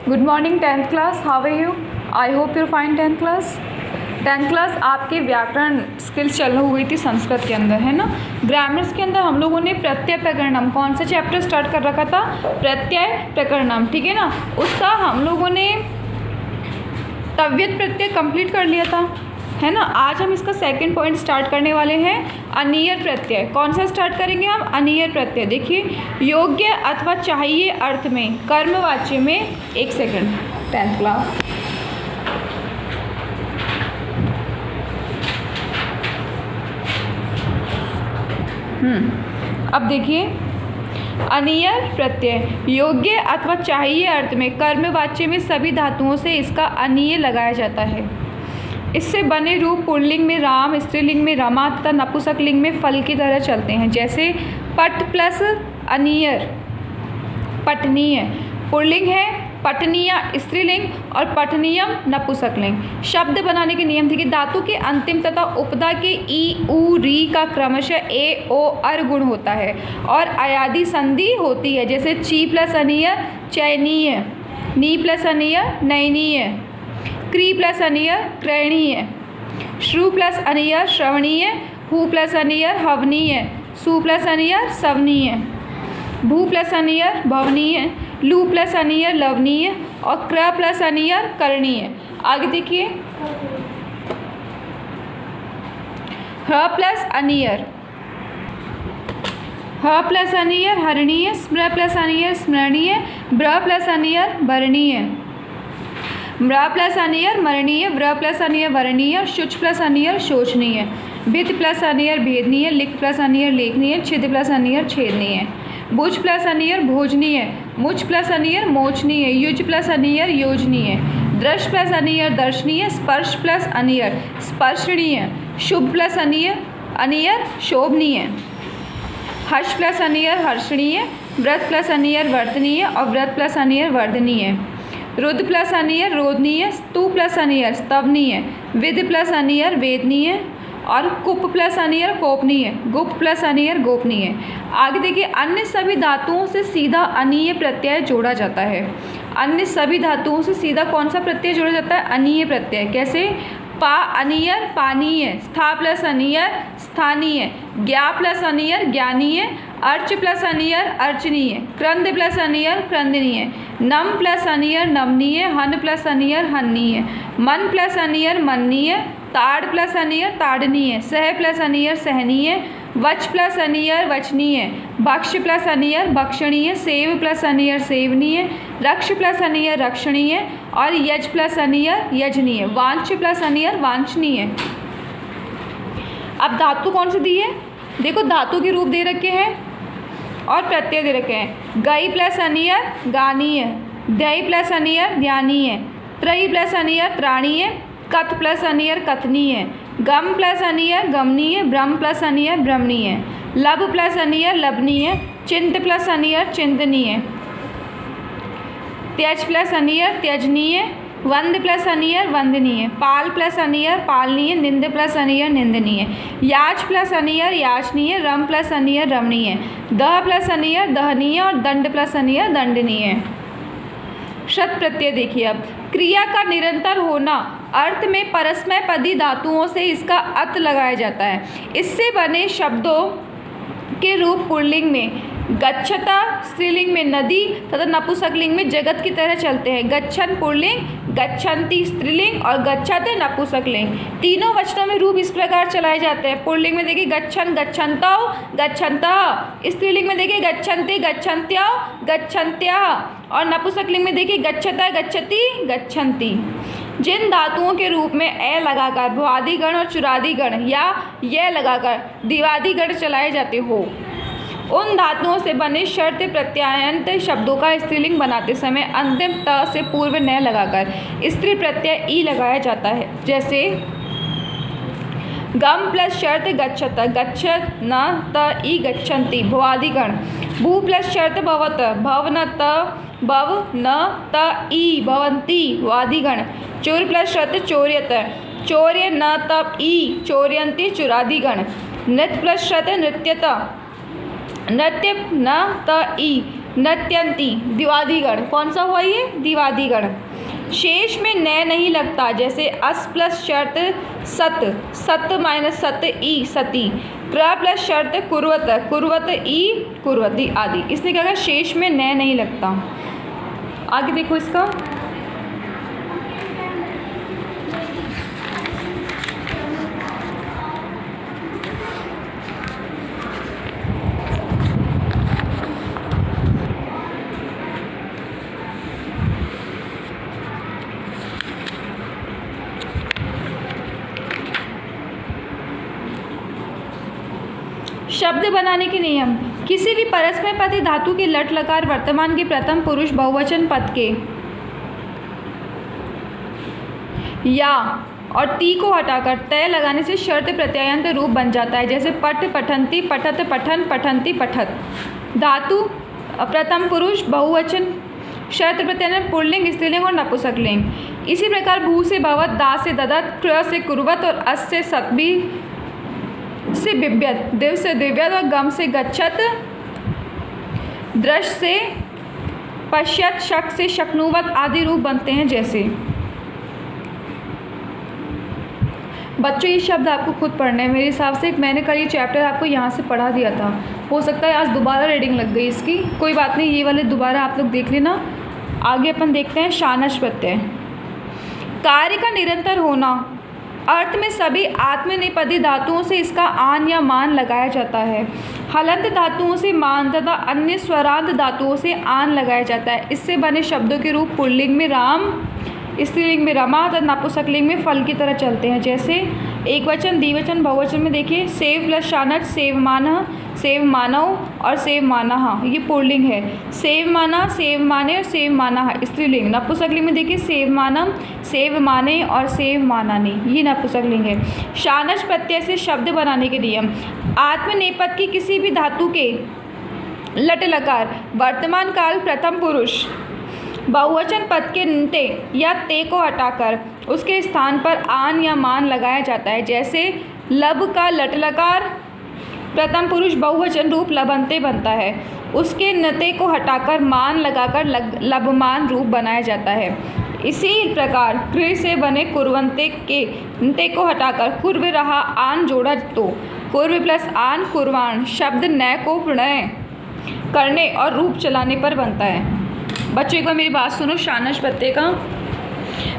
Good morning 10th class, how are you? I hope you fine 10th class. 10th class आपके व्याकरण skills चालू हुई थी संस्कृत के अंदर, है ना। ग्रामर्स के अंदर हम लोगों ने प्रत्यय प्रकरणम, कौन सा चैप्टर स्टार्ट कर रखा था? प्रत्यय प्रकरणम, ठीक है ना। उसका हम लोगों ने तव्यत प्रत्यय कंप्लीट कर लिया था, है ना। आज हम इसका सेकंड पॉइंट स्टार्ट करने वाले हैं, अनियर प्रत्यय। कौन सा स्टार्ट करेंगे हम? अनियर प्रत्यय। देखिए, योग्य अथवा चाहिए अर्थ में, कर्मवाच्य में, एक सेकंड 10th क्लास। अब देखिए, अनियर प्रत्यय योग्य अथवा चाहिए अर्थ में, कर्मवाच्य में सभी धातुओं से इसका अनिय लगाया जाता है। इससे बने रूप पुल्लिंग में राम, स्त्रीलिंग में रमा तथा नपुंसकलिंग में फल की तरह चलते हैं। जैसे पट प्लस अनियर, पठनीय पुल्लिंग है, पठनीय स्त्रीलिंग और पठनीयम नपुंसकलिंग। शब्द बनाने के नियम थे कि धातु के अंतिम तथा उपदा के ई उ री का क्रमशः ए ओ अर गुण होता है और अयादि संधि होती है। जैसे ची प्लस अनियर चयनीय, नी प्लस अनियर नयनीय, क्री प्लस अनियर क्रयणीय, श्रु प्लस अनियर श्रवणीय, हु प्लस अनियर हवनीय, सु प्लस अनियर सवनीय, भू प्लस अनियर भवनीय, लू प्लस अनियर लवनीय और क्र प्लस अनियर करणीय। आगे देखिए, ह प्लस अनियर, ह प्लस अनियर हरणीय, स्मृ प्लस अनियर स्मरणीय, ब्र प्लस अनियर भरणीय, म्र प्लस अनियर मरणीय, व्र प्लस अनियर वरणीय, शुच प्लस अनियर शोचनीय, भित प्लस अनियर भेदनीय, लिख प्लस अनियर लेखनीय, छिद प्लस अनियर छेदनीय, भुज प्लस अनियर भोजनीय, मुच प्लस अनियर मोचनीय, युज प्लस अनियर योजनीय, दृश प्लस अनियर दर्शनीय, स्पर्श प्लस अनियर स्पर्शनीय, शुभ प्लस अनियर शोभनीय, हर्ष प्लस अनियर हर्षणीय, व्रत प्लस अनियर वर्तनीय और व्रत प्लस अनियर वर्धनीय, रुद्र प्लस अनियर रोधनीय, स्तु प्लस अनियर स्तवनीय, विद प्लस अनियर वेदनीय और कुप प्लस अनियर कोपनीय, गुप प्लस अनियर गोपनीय। आगे देखिए, अन्य सभी धातुओं से सीधा अनीय प्रत्यय जोड़ा जाता है। अन्य सभी धातुओं से सीधा कौन सा प्रत्यय जोड़ा जाता है? अनीय प्रत्यय। कैसे? पा अनियर पानीय, स्था प्लस अनियर स्थानीय, ज्ञा प्लस अनियर ज्ञानीय, अर्च प्लस अनियर अर्चनीय, क्रंद प्लस अनियर क्रंदनीय, नम प्लस अनियर नमनीय, हन प्लस अनियर हन्नीय, मन प्लस अनियर मन्नीय, ताड़ प्लस अनियर ताड़नीय, सह प्लस अनियर सहनीय, वच प्लस अनियर वचनीय, भक्ष प्लस अनियर भक्षणीय, सेव प्लस अनियर सेवनीय, रक्ष प्लस अनियर रक्षणीय और यज प्लस अनियर यजनीय, वांछ प्लस अनियर वांछनीय। अब धातु कौन सी दी है? देखो, धातु के रूप दे रखे हैं और प्रत्यय दे रखे हैं। गई प्लस अनियर गानीय, दई प्लस अनियर ध्यानीय, त्रयी प्लस अनियर त्राणीय, कथ प्लस अनियर कथनीय, गम प्लस अनियर गमनीय, ब्रह्म प्लस अनियर ब्रह्मणीय, लब प्लस अनियर लबनीय, चिंत प्लस अनियर चिंतनीय, त्यज प्लस अनियर त्यजनीय, वंद प्लस अनियर वंदनीय, पाल प्लस अनियर पालनीय, निंद प्लस अनियर निंदनीय, याच प्लस अनियर याचनीय, रम प्लस अनियर रमणीय, दह प्लस अनियर दहनीय और दंड प्लस अनियर दंडनीय। शत प्रत्यय देखिए, अब क्रिया का निरंतर होना, अर्थ में परस्मय पदी धातुओं से इसका अत लगाया जाता है। इससे बने शब्दों के रूप पुल्लिंग में गच्छता, स्त्रीलिंग में नदी तथा नपुंसकलिंग में जगत की तरह चलते हैं। गच्छन पुल्लिंग, गच्छन्ति स्त्रीलिंग और गच्छते नपुंसकलिंग। तीनों वचनों में रूप इस प्रकार चलाए जाते हैं। पुल्लिंग में देखिए गच्छन गच्छन्तौ गच्छन्तः, स्त्रीलिंग में देखिए गच्छन्ति गच्छन्त्यौ गच्छन्त्यः और नपुंसकलिंग में देखिए गच्छता गच्छति गच्छन्ति। जिन धातुओं के रूप में ए लगाकर भ्वादिगण और चुरादिगण या ये लगाकर दिवादिगण चलाए जाते हो, उन धातुओं से बने शर्त प्रत्यायंत शब्दों का स्त्रीलिंग बनाते समय अंतिम त से पूर्व न लगाकर स्त्री प्रत्यय ई लगाया जाता है। जैसे गम प्लस शर्त गच्छत, गच्छत न त ई गच्छन्ति भवादिगण, भू प्लस शर्त भवत, भव न त भव न त ई भवन्ति वादिगण, चोर प्लस शर्त चोर्यत, चोर्य न त ई चोर्यन्ति चुरादिगण, नृत्य प्लस शर्त नृत्यत, नृत्य न त ई नत्यंती दिवादिगण, कौन सा हुआ ये? दिवादिगण। शेष में न नहीं लगता, जैसे अस प्लस शर्त सत, सत माइनस सत ई सती, क्र प्लस शर्त कुर्वत, कुर्वत ई कुर्वती आदि। इसने क्या कहा? शेष में न नहीं लगता। आगे देखो इसका, शब्द बनाने के नियम। किसी भी परस्मय पदी धातु के लट लकार वर्तमान के प्रथम पुरुष बहुवचन पद के या और ती को हटाकर तय लगाने से शर्त प्रत्यायंत रूप बन जाता है, जैसे पठ पठंती, पठत पठन, पठंती पठत। धातु प्रथम पुरुष बहुवचन, शर्त प्रत्यायन पुल्लिंग, स्त्रीलिंग और नपुंसकलिंग। इसी प्रकार भू से भवत, दा से ददत, क्र से कुर्वत और अस से सतबी से बिब्यत, दिव से दिव्यत और गम से गच्छत, दृश्य से पश्यत, शक से शक्नुवत आदि रूप बनते हैं। जैसे बच्चों ये शब्द आपको खुद पढ़ने हैं मेरे हिसाब से। मैंने कल ये चैप्टर आपको यहाँ से पढ़ा दिया था, हो सकता है आज दोबारा रीडिंग लग गई इसकी, कोई बात नहीं, ये वाले दोबारा आप लोग देख लेना। आगे अपन देखते हैं शानच प्रत्यय। कार्य का निरंतर होना, अर्थ में सभी आत्मनेपदी धातुओं से इसका आन या मान लगाया जाता है। हलंत धातुओं से मान तथा अन्य स्वरांत धातुओं से आन लगाया जाता है। इससे बने शब्दों के रूप पुल्लिंग में राम, स्त्रीलिंग में रमा तथा नपुंसकलिंग में फल की तरह चलते हैं। जैसे एक वचन, द्विवचन, बहुवचन में देखिए सेव प्लस शानच, सेव मानह, सेव मानव और सेव मानहा, ये पुल्लिंग है। सेव माना, सेव माने और सेव मानहा स्त्रीलिंग। नपुंसकलिंग में देखिए सेव मानम, सेव माने और सेव मानानी, ये नपुंसकलिंग है। शानच प्रत्यय से शब्द बनाने के नियम। आत्मनेपद की किसी भी धातु के लट लकार वर्तमान काल प्रथम पुरुष बहुवचन पद के नते या ते को हटाकर उसके स्थान पर आन या मान लगाया जाता है। जैसे लब का लट लकार प्रथम पुरुष बहुवचन रूप लबंते बनता है, उसके नते को हटाकर मान लगाकर लबमान रूप बनाया जाता है। इसी प्रकार कृ से बने कुर्वंते के नते को हटाकर कुर्व रहा आन जोड़ा तो कुर्व प्लस आन कुर्वाण शब्द न को प्रणय करने और रूप चलाने पर बनता है। बच्चों एक बार मेरी बात सुनो, शानच प्रत्यय का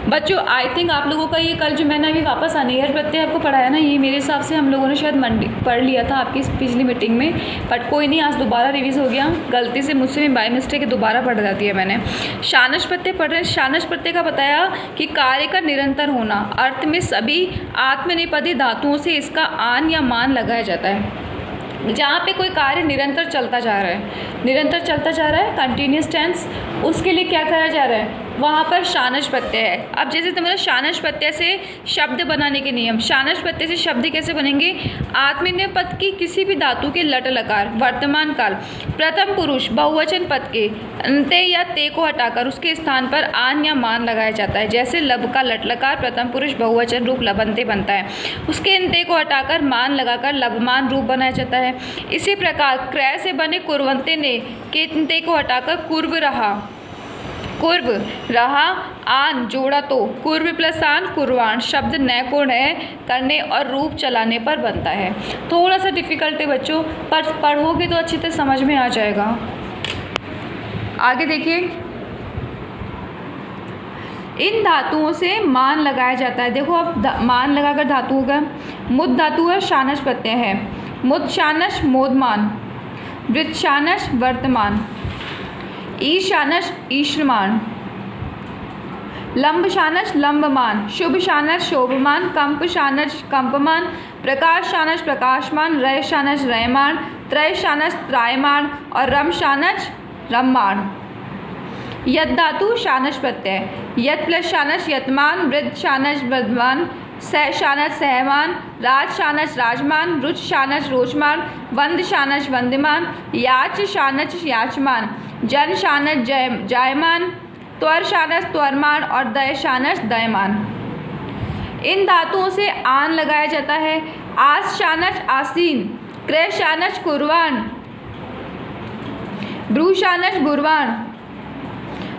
बच्चों आई थिंक आप लोगों का ये कल जो मैंने अभी वापस अनेहर प्रत्यय आपको पढ़ाया ना, ये मेरे हिसाब से हम लोगों ने शायद मंडे पढ़ लिया था आपकी पिछली मीटिंग में, बट कोई नहीं, आज दोबारा रिवीज हो गया। गलती से मुझसे बाय मिस्टेक दोबारा पढ़ जाती है मैंने। शानच प्रत्यय पढ़ रहे हैं। शानच प्रत्यय का बताया कि कार्य का निरंतर होना, अर्थ में सभी आत्मनेपदी धातुओं से इसका आन या मान लगाया जाता है। जहाँ पे कोई कार्य निरंतर चलता जा रहा है, निरंतर चलता जा रहा है, कंटिन्यूस टेंस, उसके लिए क्या करा जा रहा है, वहाँ पर शानच प्रत्यय है। अब जैसे तुम्हारा शानच प्रत्यय से शब्द बनाने के नियम। शानच प्रत्यय से शब्द कैसे बनेंगे? आत्मनेपद पद की किसी भी धातु के लट लकार वर्तमान काल प्रथम पुरुष बहुवचन पद के अंते या ते को हटाकर उसके स्थान पर आन या मान लगाया जाता है। जैसे लब का लट लकार प्रथम पुरुष बहुवचन रूप लबंते बनता है, उसके अंते को हटाकर मान लगाकर लबमान रूप बनाया जाता है। इसी प्रकार क्रय से बने कुर्वंते ने के अंते को हटाकर कुर्व रहा, कुर्व रहा आन जोड़ा तो कुर्व प्लस आन कुर्वाण शब्द न को न करने और रूप चलाने पर बनता है। थोड़ा सा डिफिकल्ट है बच्चों, पर पढ़ोगे तो अच्छी तरह समझ में आ जाएगा। आगे देखिए, इन धातुओं से मान लगाया जाता है। देखो अब मान लगाकर धातु होगा, मुद धातु है, शानच प्रत्यय है। मुद शानच मोदमान, वृत्त शानच वर्तमान, ईशानच ईश्वरमान, लंब शानच लंबमान, शुभ शानच शोभमान, कंप शानच कंपमान, प्रकाश शानच प्रकाशमान, रय शानच रयमान, त्रय शानच त्रायमान और रम शानच रममान। यद धातु शानच प्रत्यय। यद प्लस शानच यतमान, वृद्ध शानच वृद्धमान, सह शानच सहमान, राज शानच राजमान, रुच शानच रोचमान, वंद शानच वंदमान, याच शानच याचमान, जन शानच जायमान, त्वर शानच त्वरमान और दय शानच दयमान। इन धातुओं से आन लगाया जाता है। आस शानच आसीन, क्रय शानच कुर्वान, ब्रूशानस बुरवान,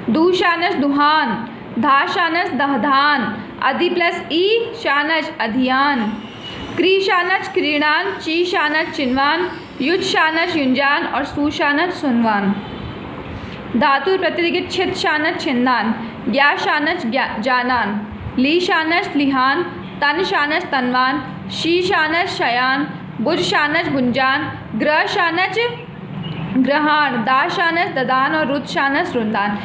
दूशानस दुहान, धाशानस दहधान, अधि प्लस ई शानच अधियान, क्रीशानच क्रीड़ान, चीशानच चिन्वान, युजशानच युंजान और सुशानच सुनवान। धातु प्रत्यय देखिए छिद शानच छिंदान, ज्ञाशानच जानान, लीशानच लिहान, तन शानच तनवान, शी शानच शयान, बुज शानच बुंजान, ग्रह शानच ग्रहान, दा शानच ददान और रुद शानच रुंदान।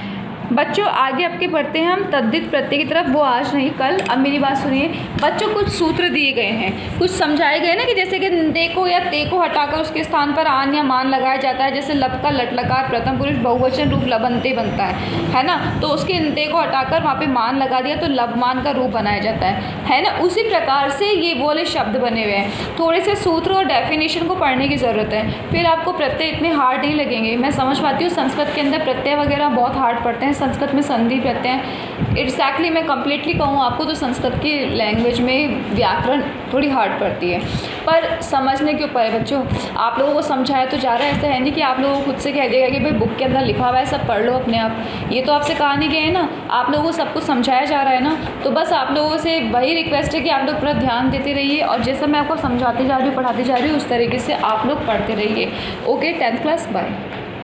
बच्चों आगे आपके पढ़ते हैं हम तद्धित प्रत्यय की तरफ, वो आज नहीं कल। अब मेरी बात सुनिए बच्चों, कुछ सूत्र दिए गए हैं, कुछ समझाए गए ना कि जैसे कि देखो या ते को हटाकर उसके स्थान पर आन या मान लगाया जाता है। जैसे लब का लट लकार प्रथम पुरुष बहुवचन रूप लबंते बनता है ना, तो उसके ते को हटाकर वहाँ पे मान लगा दिया तो लब मान का रूप बनाया जाता है ना। उसी प्रकार से ये वाले शब्द बने हुए हैं। थोड़े से सूत्र और डेफिनेशन को पढ़ने की ज़रूरत है, फिर आपको प्रत्यय इतने हार्ड नहीं लगेंगे। मैं समझ पाती हूँ संस्कृत के अंदर प्रत्यय वगैरह बहुत हार्ड पढ़ते हैं, संस्कृत में संधि प्रत्यय एग्जैक्टली मैं कंप्लीटली कहूँ आपको तो संस्कृत की लैंग्वेज में व्याकरण थोड़ी हार्ड पड़ती है, पर समझने के ऊपर है बच्चों। आप लोगों को समझाया तो जा रहा है, ऐसा है नहीं कि आप लोगों को खुद से कह देगा कि भाई बुक के अंदर लिखा हुआ है सब पढ़ लो अपने आप। ये तो आपसे कहा नहीं गया है ना, आप लोगों को सब कुछ समझाया जा रहा है ना, तो बस आप लोगों से वही रिक्वेस्ट है कि आप लोग पूरा ध्यान देते रहिए और जैसा मैं आपको समझाती जा रही हूँ पढ़ाती जा रही हूँ उस तरीके से आप लोग पढ़ते रहिए। Okay 10th class, bye.